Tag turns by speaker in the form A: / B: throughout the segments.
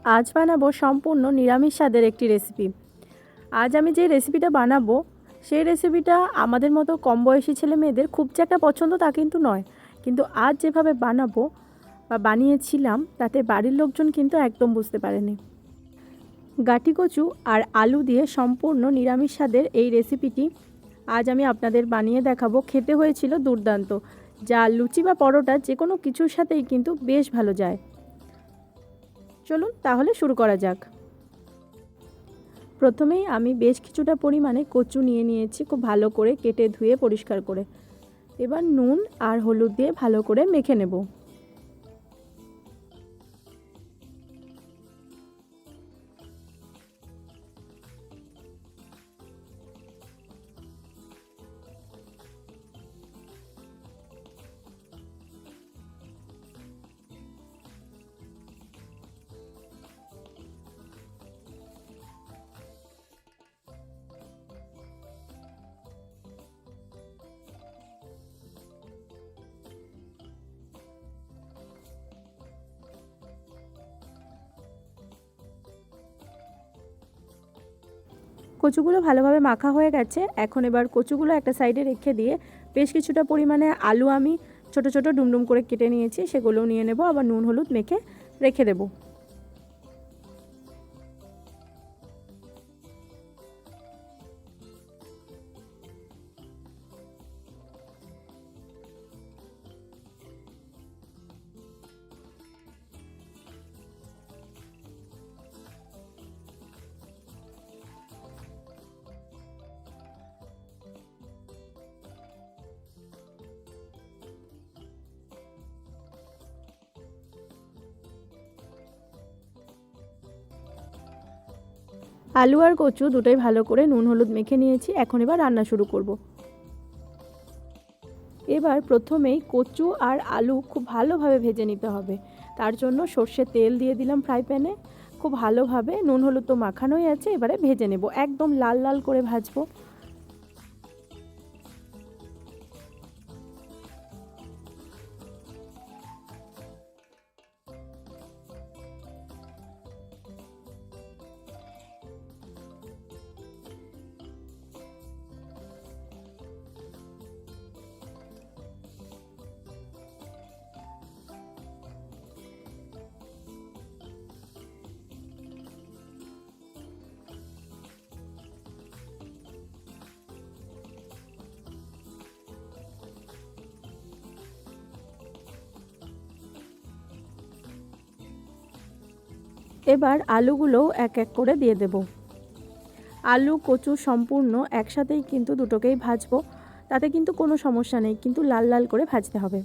A: আজ বানাবো সম্পূর্ণ নিরামিষ স্বাদের একটি রেসিপি। আজ আমি যে রেসিপিটা বানাবো সেই রেসিপিটা আমাদের মতো কম বয়সী ছেলে মেয়েদের খুব যে একটা পছন্দ তা কিন্তু নয়, কিন্তু আজ যেভাবে বানাবো বা বানিয়েছিলাম তাতে বাড়ির লোকজন কিন্তু একদম বুঝতে পারেনি। গাঁটি কচু আর আলু দিয়ে সম্পূর্ণ নিরামিষ স্বাদের এই রেসিপিটি আজ আমি আপনাদের বানিয়ে দেখাবো। খেতে হয়েছিল দুর্দান্ত, যা লুচি বা পরোটা যে কোনো কিছুর সাথেই কিন্তু বেশ ভালো যায়। চলুন তাহলে শুরু করা যাক। প্রথমেই আমি বেশ কিছুটা পরিমাণে কচু নিয়ে নিয়েছি, খুব ভালো করে কেটে ধুয়ে পরিষ্কার করে। এবার নুন আর হলুদ দিয়ে ভালো করে মেখে নেব। কচুগুলো ভালোভাবে মাখা হয়ে গেছে। এখন এবার কচুগুলো একটা সাইডে রেখে দিয়ে বেশ কিছুটা পরিমাণে আলু আমি ছোট ছোট ডুমডুম করে কেটে নিয়েছি, সেগুলোও নিয়ে নেব। আবার নুন হলুদ মেখে রেখে দেব। আলু আর কচু দুটোই ভালো করে নুন হলুদ মেখে নিয়েছি। এখন এবার রান্না শুরু করব। এবার প্রথমেই কচু আর আলু খুব ভালোভাবে ভেজে নিতে হবে। তার জন্য সর্ষের তেল দিয়ে দিলাম ফ্রাই প্যানে। খুব ভালোভাবে নুন হলুদ তো মাখানোই আছে, এবারে ভেজে নেব, একদম লাল লাল করে ভাজবো। এবার আলুগুলোও এক এক করে দিয়ে দেব। আলু কচু সম্পূর্ণ একসাথেই কিন্তু দুটোকেই ভাজবো, তাতে কিন্তু কোনো সমস্যা নেই, কিন্তু লাল লাল করে ভাজতে হবে।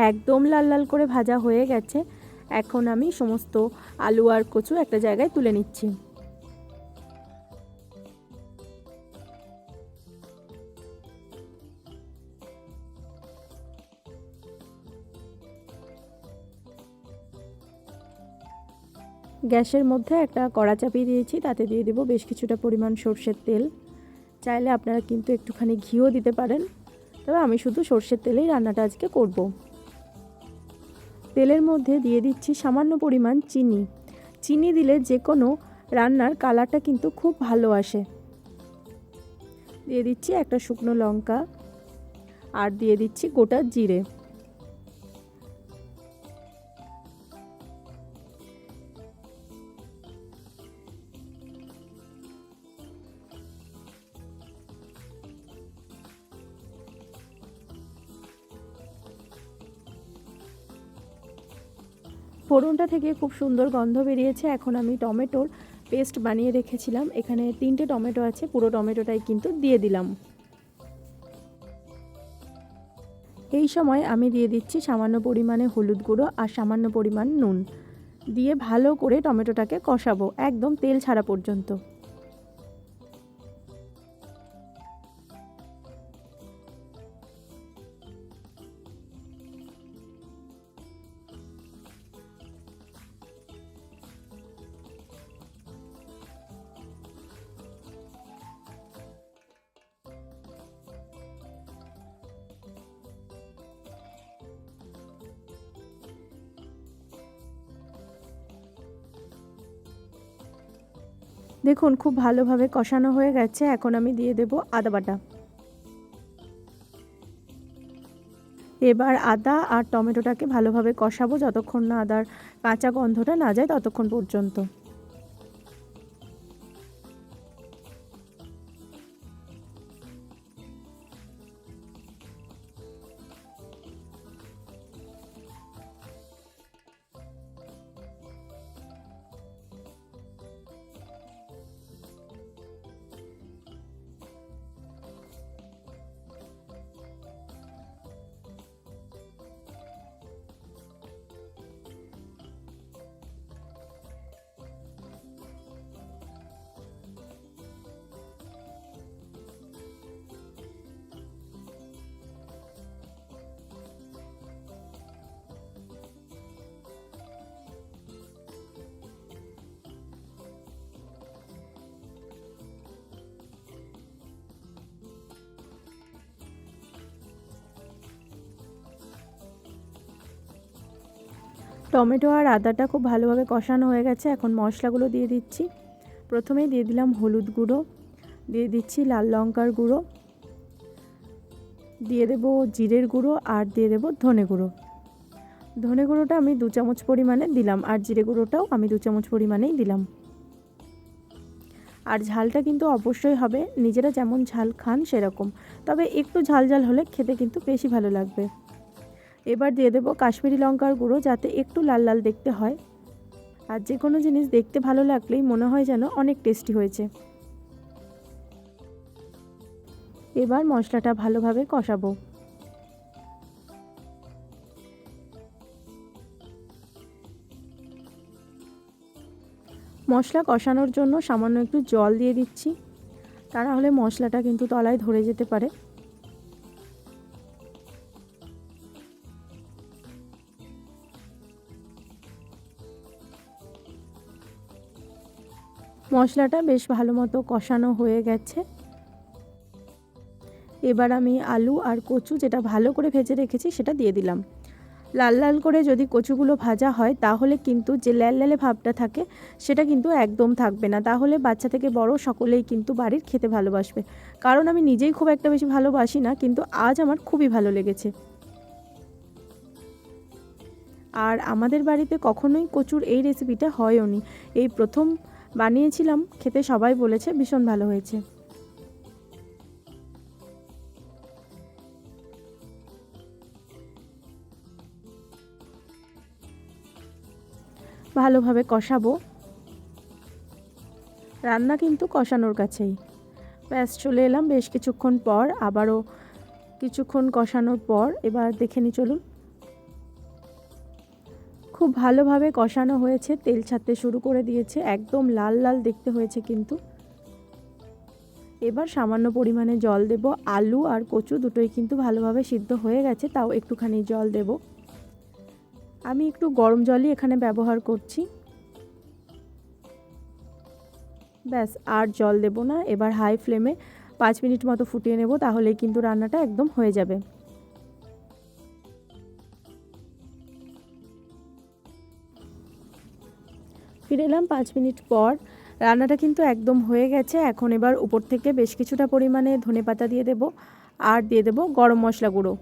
A: একদম লাল লাল করে ভাজা হয়ে গেছে। এখন আমি সমস্ত আলু আর কচু একটা জায়গায় তুলে নিচ্ছি। গ্যাসের মধ্যে একটা কড়া চাপিয়ে দিয়েছি, তাতে দিয়ে দেবো বেশ কিছুটা পরিমাণ সর্ষের তেল। চাইলে আপনারা কিন্তু একটুখানি ঘিও দিতে পারেন, তবে আমি শুধু সর্ষের তেলেই রান্নাটা আজকে করব। তেলের মধ্যে দিয়ে দিচ্ছি সামান্য পরিমাণ চিনি। চিনি দিলে যে কোনো রান্নার কালারটা কিন্তু খুব ভালো আসে। দিয়ে দিচ্ছি একটা শুকনো লঙ্কা আর দিয়ে দিচ্ছি গোটা জিরে। ফোড়নটা থেকে খুব সুন্দর গন্ধ বেরিয়েছে। এখন আমি টমেটোর পেস্ট বানিয়ে রেখেছিলাম, এখানে 3টে টমেটো আছে, পুরো টমেটোটাই কিন্তু দিয়ে দিলাম। এই সময় আমি দিয়ে দিচ্ছি সামান্য পরিমাণে হলুদ গুঁড়ো আর সামান্য পরিমাণ নুন দিয়ে ভালো করে টমেটোটাকে কষাবো একদম তেল ছাড়া পর্যন্ত। দেখুন খুব ভালোভাবে কষানো হয়ে গেছে। এখন আমি দিয়ে দেব আদা বাটা। এবার আদা আর টমেটোটাকে ভালোভাবে কষাবো যতক্ষণ না আদার কাঁচা গন্ধটা না যায় ততক্ষণ পর্যন্ত। টমেটো আর আদাটা খুব ভালোভাবে কষানো হয়ে গেছে। এখন মশলাগুলো দিয়ে দিচ্ছি। প্রথমেই দিয়ে দিলাম হলুদ গুঁড়ো, দিয়ে দিচ্ছি লাল লঙ্কার গুঁড়ো, দিয়ে দেবো জিরের গুঁড়ো আর দিয়ে দেবো ধনে গুঁড়ো। ধনে গুঁড়োটা আমি 2 চামচ পরিমাণে দিলাম আর জিরে গুঁড়োটাও আমি 2 চামচ পরিমাণেই দিলাম। আর ঝালটা কিন্তু অবশ্যই হবে নিজেরা যেমন ঝাল খান সেরকম, তবে একটু ঝাল ঝাল হলে খেতে কিন্তু বেশি ভালো লাগবে। এবার দিয়ে দেবো কাশ্মীরি লঙ্কার গুঁড়ো যাতে একটু লাল লাল দেখতে হয়। আর যে কোনো জিনিস দেখতে ভালো লাগলেই মনে হয় যেন অনেক টেস্টি হয়েছে। এবার মশলাটা ভালোভাবে কষাবো। মশলা কষানোর জন্য সামান্য একটু জল দিয়ে দিচ্ছি, তা না হলে মশলাটা কিন্তু তলায় ধরে যেতে পারে। মশলাটা বেশ ভালো মতো কষানো হয়ে গেছে। এবার আমি আলু আর কচু যেটা ভালো করে ভেজে রেখেছি সেটা দিয়ে দিলাম। লাল লাল করে যদি কচুগুলো ভাজা হয় তাহলে কিন্তু যে ল্যালল্যালে ভাবটা থাকে সেটা কিন্তু একদম থাকবে না, তাহলে বাচ্চা থেকে বড় সকলেই কিন্তু বাড়ির খেতে ভালোবাসবে। কারণ আমি নিজেই খুব একটা বেশি ভালোবাসি না, কিন্তু আজ আমার খুবই ভালো লেগেছে। আর আমাদের বাড়িতে কখনোই কচুর এই রেসিপিটা হয়ও নি, এই প্রথম বানিয়েছিলাম, খেতে সবাই বলেছে ভীষণ ভালো হয়েছে। ভালোভাবে কষাবো। রান্না কিন্তু কষানোর কাছেই। ব্যাস চলে এলাম বেশ কিছুক্ষণ পর, আবারও কিছুক্ষণ কষানোর পর এবার দেখে নি চলুন। খুব ভালোভাবে কষানো হয়েছে, তেল ছাড়তে শুরু করে দিয়েছে, একদম লাল লাল দেখতে হয়েছে কিন্তু। এবার সামান্য পরিমাণে জল দেব। আলু আর কচু দুটোই কিন্তু ভালোভাবে সিদ্ধ হয়ে গেছে, তাও একটুখানি জল দেব। আমি একটু গরম জলই এখানে ব্যবহার করছি। ব্যাস আর জল দেব না। এবার হাই ফ্লেমে 5 মিনিট মতো ফুটিয়ে নেব, তাহলেই কিন্তু রান্নাটা একদম হয়ে যাবে। ফিরে এলাম 5 মিনিট পর। রান্নাটা কিন্তু একদম হয়ে গেছে। এখন এবার উপর থেকে বেশ কিছুটা পরিমাণে ধনেপাতা দিয়ে দেব আর দিয়ে দেব গরম মশলা গুঁড়ো।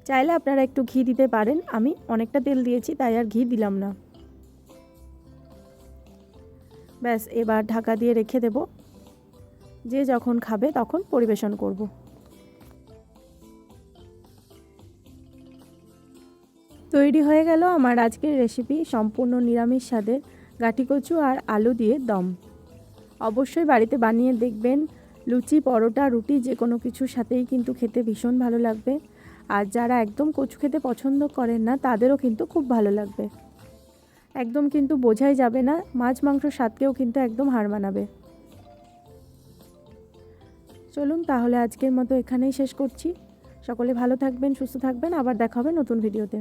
A: চাইলে আপনারা একটু ঘি দিতে পারেন, আমি অনেকটা তেল দিয়েছি তাই আর ঘি দিলাম না। ব্যাস এবার ঢাকা দিয়ে রেখে দেব, যে যখন খাবে তখন পরিবেশন করব। তৈরি হয়ে গেল আমার আজকের রেসিপি, সম্পূর্ণ নিরামিষ স্বাদের গাঁটি কচু আর আলু দিয়ে দম। অবশ্যই বাড়িতে বানিয়ে দেখবেন। লুচি, পরোটা, রুটি যে কোনো কিছুর সাথেই কিন্তু খেতে ভীষণ ভালো লাগবে। আর যারা একদম কচু খেতে পছন্দ করেন না তাদেরও কিন্তু খুব ভালো লাগবে। একদম কিন্তু বোঝাই যাবে না, মাছ মাংসর স্বাদকেও কিন্তু একদম হার মানাবে। চলুন তাহলে আজকের মতো এখানেই শেষ করছি। সকলে ভালো থাকবেন, সুস্থ থাকবেন, আবার দেখা হবে নতুন ভিডিওতে।